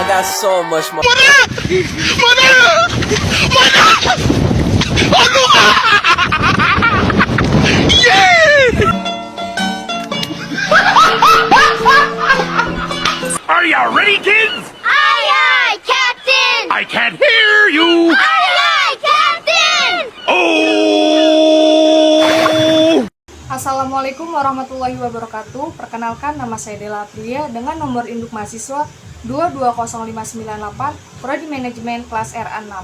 I got so much more. Are you ready, kids? Aye, aye, Captain! I can't hear you. Aye, aye, Captain! Oh! Assalamualaikum warahmatullahi wabarakatuh. Perkenalkan, nama saya Dela Aprilia dengan nomor induk mahasiswa 220598, Prodi Manajemen kelas RA6.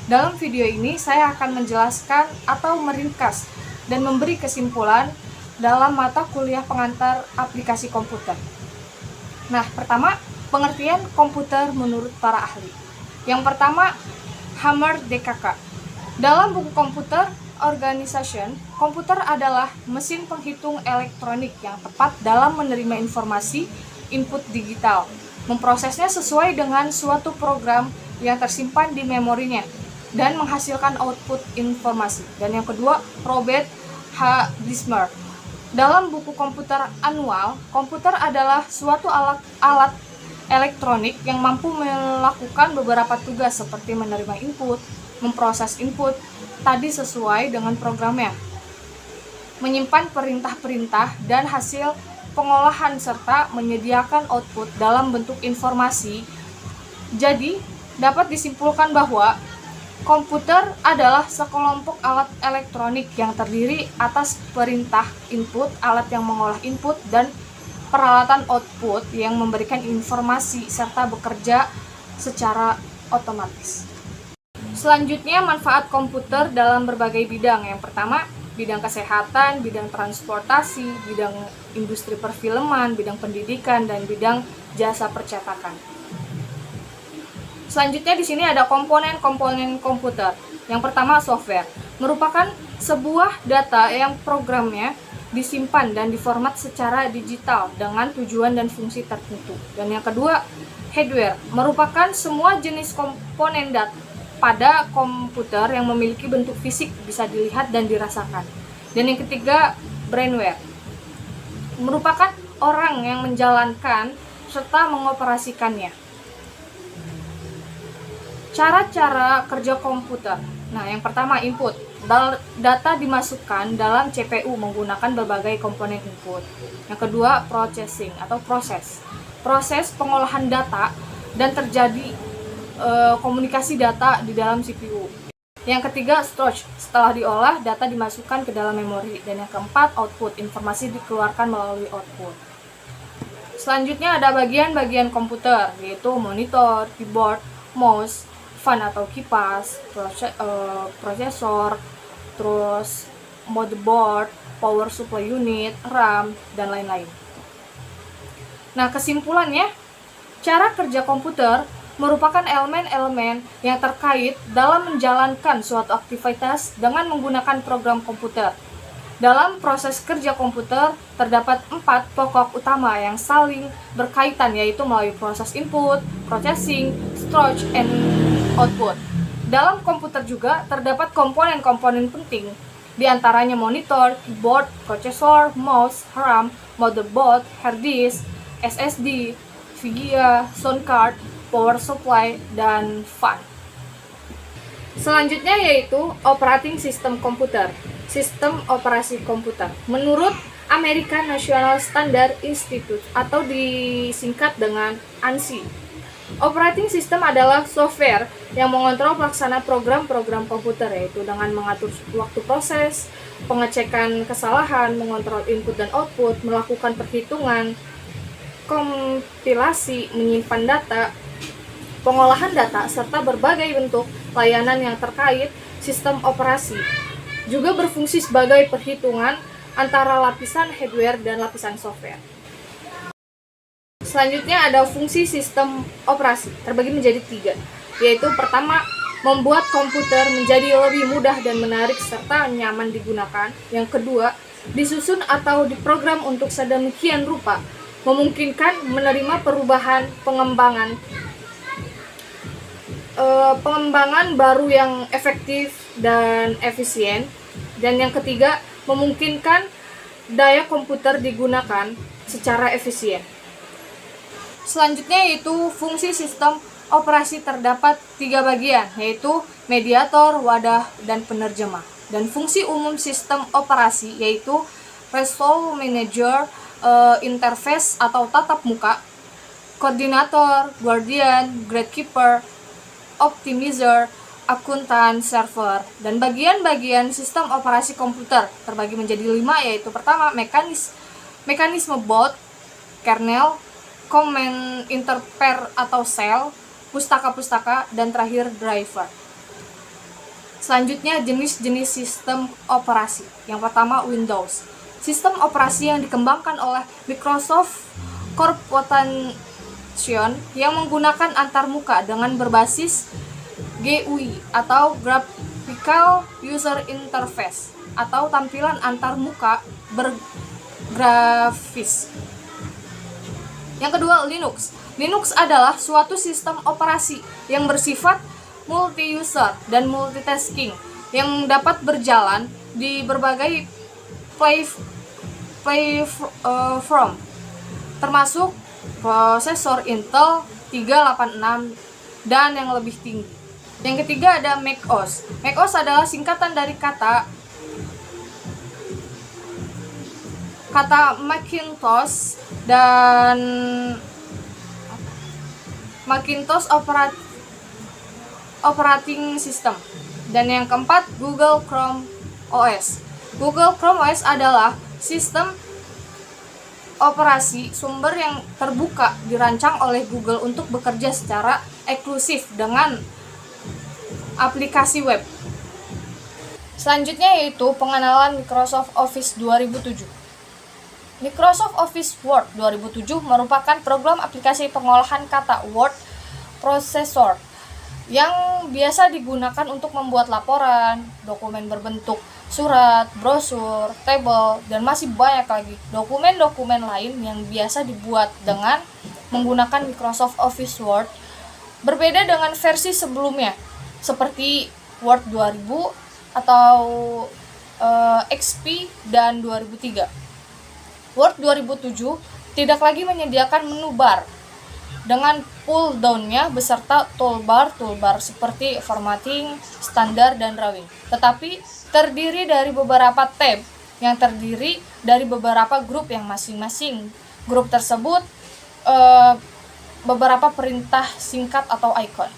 Dalam video ini saya akan menjelaskan atau meringkas dan memberi kesimpulan dalam mata kuliah pengantar aplikasi komputer. Nah, pertama, pengertian komputer menurut para ahli. Yang pertama, Hammer DKK. Dalam buku komputer Organization, komputer adalah mesin penghitung elektronik yang tepat dalam menerima informasi input digital, memprosesnya sesuai dengan suatu program yang tersimpan di memorinya, dan menghasilkan output informasi. Dan yang kedua, Robert H. Dismer. Dalam buku komputer annual, komputer adalah suatu alat elektronik yang mampu melakukan beberapa tugas seperti menerima input, memproses input tadi sesuai dengan programnya, menyimpan perintah-perintah dan hasil pengolahan serta menyediakan output dalam bentuk informasi. Jadi, dapat disimpulkan bahwa komputer adalah sekelompok alat elektronik yang terdiri atas perintah input, alat yang mengolah input, dan peralatan output yang memberikan informasi serta bekerja secara otomatis. Selanjutnya, manfaat komputer dalam berbagai bidang. Yang pertama, bidang kesehatan, bidang transportasi, bidang industri perfilman, bidang pendidikan, dan bidang jasa percetakan. Selanjutnya di sini ada komponen-komponen komputer. Yang pertama, software, merupakan sebuah data yang programnya disimpan dan diformat secara digital dengan tujuan dan fungsi tertentu. Dan yang kedua, hardware, merupakan semua jenis komponen data pada komputer yang memiliki bentuk fisik, bisa dilihat dan dirasakan. Dan yang ketiga, brainware, merupakan orang yang menjalankan serta mengoperasikannya. Cara-cara kerja komputer. Nah, yang pertama, input. Data dimasukkan dalam CPU menggunakan berbagai komponen input. Yang kedua, processing atau proses. Proses pengolahan data dan terjadi komunikasi data di dalam CPU. Yang ketiga, storage. Setelah diolah, data dimasukkan ke dalam memori. Dan yang keempat, output. Informasi dikeluarkan melalui output. Selanjutnya ada bagian-bagian komputer, yaitu monitor, keyboard, mouse, fan atau kipas, prosesor, terus motherboard, power supply unit, RAM, dan lain-lain. Nah, kesimpulannya, cara kerja komputer merupakan elemen-elemen yang terkait dalam menjalankan suatu aktivitas dengan menggunakan program komputer. Dalam proses kerja komputer, terdapat 4 pokok utama yang saling berkaitan, yaitu melalui proses input, processing, storage, and output. Dalam komputer juga terdapat komponen-komponen penting, diantaranya monitor, keyboard, prosesor, mouse, RAM, motherboard, hard disk, SSD, VGA, sound card, power supply, dan fan. Selanjutnya yaitu operating system komputer. Sistem operasi komputer. Menurut American National Standard Institute atau disingkat dengan ANSI, operating system adalah software yang mengontrol pelaksana program-program komputer, yaitu dengan mengatur waktu proses, pengecekan kesalahan, mengontrol input dan output, melakukan perhitungan, kompilasi, menyimpan data, pengolahan data, serta berbagai bentuk layanan yang terkait sistem operasi. Juga berfungsi sebagai perhitungan antara lapisan hardware dan lapisan software. Selanjutnya ada fungsi sistem operasi, terbagi menjadi 3, yaitu pertama, membuat komputer menjadi lebih mudah dan menarik serta nyaman digunakan. Yang kedua, disusun atau diprogram untuk sedemikian rupa, memungkinkan menerima perubahan pengembangan baru yang efektif dan efisien. Dan yang ketiga, memungkinkan daya komputer digunakan secara efisien. Selanjutnya yaitu fungsi sistem operasi terdapat 3 bagian, yaitu mediator, wadah, dan penerjemah. Dan fungsi umum sistem operasi yaitu resource manager, interface atau tatap muka, koordinator, guardian, gatekeeper, optimizer, akuntan, server. Dan bagian-bagian sistem operasi komputer terbagi menjadi 5, yaitu pertama mekanisme boot, kernel, command interpreter atau shell, pustaka-pustaka, dan terakhir driver. Selanjutnya jenis-jenis sistem operasi. Yang pertama Windows. Sistem operasi yang dikembangkan oleh Microsoft Corporation yang menggunakan antarmuka dengan berbasis GUI atau Graphical User Interface atau tampilan antarmuka bergrafis. Yang kedua, Linux. Linux adalah suatu sistem operasi yang bersifat multi-user dan multitasking yang dapat berjalan di berbagai platform, termasuk prosesor Intel 386 dan yang lebih tinggi. Yang ketiga ada macOS. macOS adalah singkatan dari kata Macintosh dan Macintosh operating system. Dan yang keempat Google Chrome OS. Google Chrome OS adalah sistem operasi sumber yang terbuka dirancang oleh Google untuk bekerja secara eksklusif dengan aplikasi web. Selanjutnya yaitu pengenalan Microsoft Office 2007. Microsoft Office Word 2007 merupakan program aplikasi pengolahan kata Word Processor yang biasa digunakan untuk membuat laporan, dokumen berbentuk surat, brosur, tabel, dan masih banyak lagi dokumen-dokumen lain yang biasa dibuat dengan menggunakan Microsoft Office Word. Berbeda dengan versi sebelumnya seperti Word 2000 atau XP dan 2003. Word 2007 tidak lagi menyediakan menu bar dengan pull down-nya beserta toolbar seperti formatting, standar, dan drawing, tetapi terdiri dari beberapa tab yang terdiri dari beberapa grup yang masing-masing grup tersebut beberapa perintah singkat atau icon.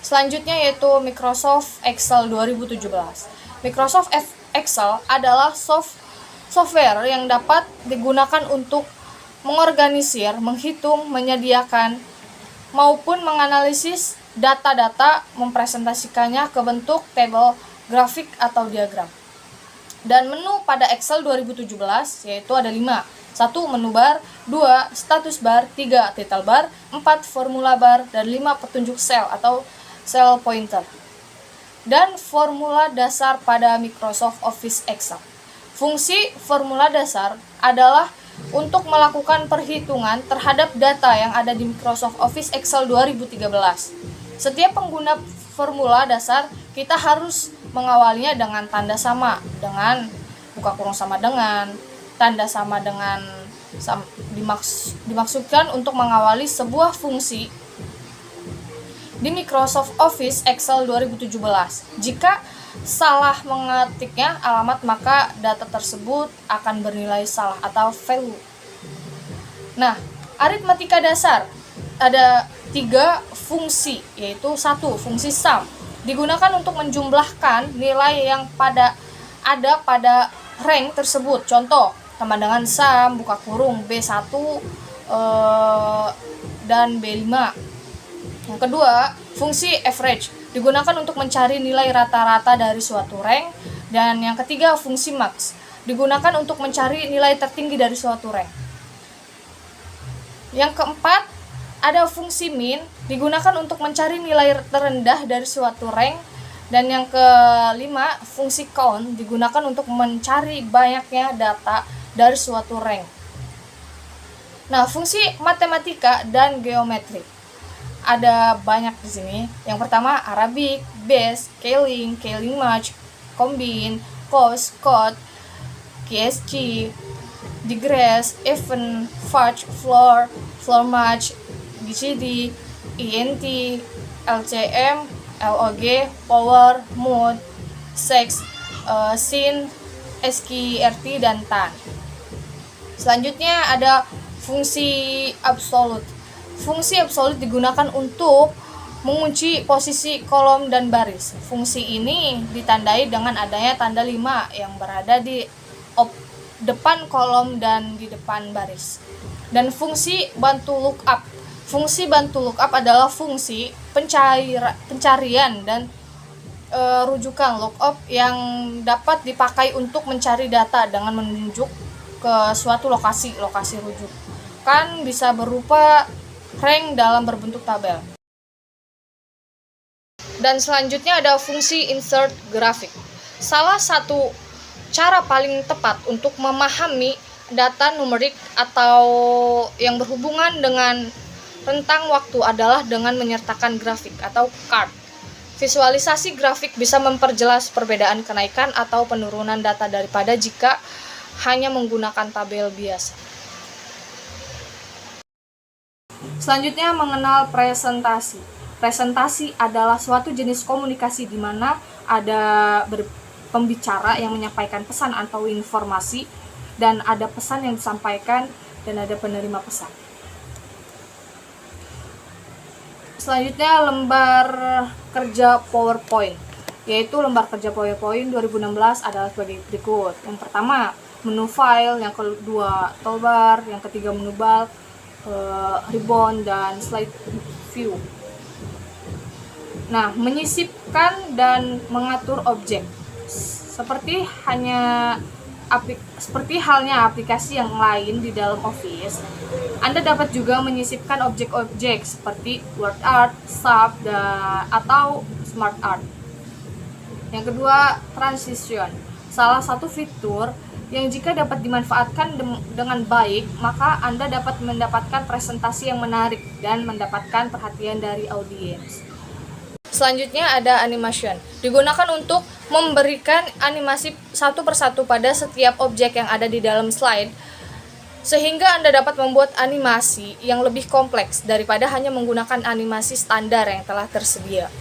Selanjutnya yaitu Microsoft Excel 2017. Microsoft Excel adalah software yang dapat digunakan untuk mengorganisir, menghitung, menyediakan, maupun menganalisis data-data, mempresentasikannya ke bentuk tabel, grafik, atau diagram. Dan menu pada Excel 2017 yaitu ada 5. 1. Menu bar, 2. Status bar, 3. Title bar, 4. Formula bar, dan 5. Petunjuk sel atau cell pointer. Dan formula dasar pada Microsoft Office Excel. Fungsi formula dasar adalah untuk melakukan perhitungan terhadap data yang ada di Microsoft Office Excel 2013. Setiap pengguna formula dasar, kita harus mengawalinya dengan tanda sama, dengan buka kurung sama dengan, tanda sama dengan dimaksudkan untuk mengawali sebuah fungsi di Microsoft Office Excel 2017. Jika salah mengetiknya alamat, maka data tersebut akan bernilai salah atau value. Nah, aritmatika dasar ada 3 fungsi, yaitu 1. Fungsi sum digunakan untuk menjumlahkan nilai yang ada pada rank tersebut. Contoh, tambah dengan sum buka kurung B1 dan B5. Yang kedua, fungsi average digunakan untuk mencari nilai rata-rata dari suatu rank. Dan yang ketiga, fungsi max digunakan untuk mencari nilai tertinggi dari suatu rank. Yang keempat, ada fungsi min digunakan untuk mencari nilai terendah dari suatu rank. Dan yang kelima, fungsi count digunakan untuk mencari banyaknya data dari suatu rank. Nah, fungsi matematika dan geometri ada banyak di sini. Yang pertama Arabic, base, scaling match, combine, cost, code, KSG, digress, event, fudge, floor, floor match, GCD, ENT, LCM, LOG, power, mood, sex, scene, SQRT, dan TAN. Selanjutnya ada fungsi absolut. Fungsi absolut digunakan untuk mengunci posisi kolom dan baris. Fungsi ini ditandai dengan adanya tanda 5 yang berada di depan kolom dan di depan baris. Dan fungsi bantu lookup. Fungsi bantu lookup adalah fungsi pencarian dan rujukan lookup yang dapat dipakai untuk mencari data dengan menunjuk ke suatu lokasi rujukan, bisa berupa rank dalam berbentuk tabel. Dan selanjutnya ada fungsi insert grafik. Salah satu cara paling tepat untuk memahami data numerik atau yang berhubungan dengan rentang waktu adalah dengan menyertakan grafik atau chart. Visualisasi grafik bisa memperjelas perbedaan kenaikan atau penurunan data daripada jika hanya menggunakan tabel biasa. Selanjutnya mengenal presentasi. Presentasi adalah suatu jenis komunikasi di mana ada pembicara yang menyampaikan pesan atau informasi, dan ada pesan yang disampaikan dan ada penerima pesan. Selanjutnya lembar kerja PowerPoint, yaitu lembar kerja PowerPoint 2016 adalah sebagai berikut. Yang pertama, menu file, yang kedua toolbar, yang ketiga menu bulk, ribbon, dan slide view. Nah, menyisipkan dan mengatur objek. Seperti halnya aplikasi yang lain di dalam Office, Anda dapat juga menyisipkan objek-objek seperti word art, sub, atau smart art. Yang kedua, transition. Salah satu fitur yang jika dapat dimanfaatkan dengan baik, maka Anda dapat mendapatkan presentasi yang menarik dan mendapatkan perhatian dari audiens. Selanjutnya ada animation. Digunakan untuk memberikan animasi satu persatu pada setiap objek yang ada di dalam slide, sehingga Anda dapat membuat animasi yang lebih kompleks daripada hanya menggunakan animasi standar yang telah tersedia.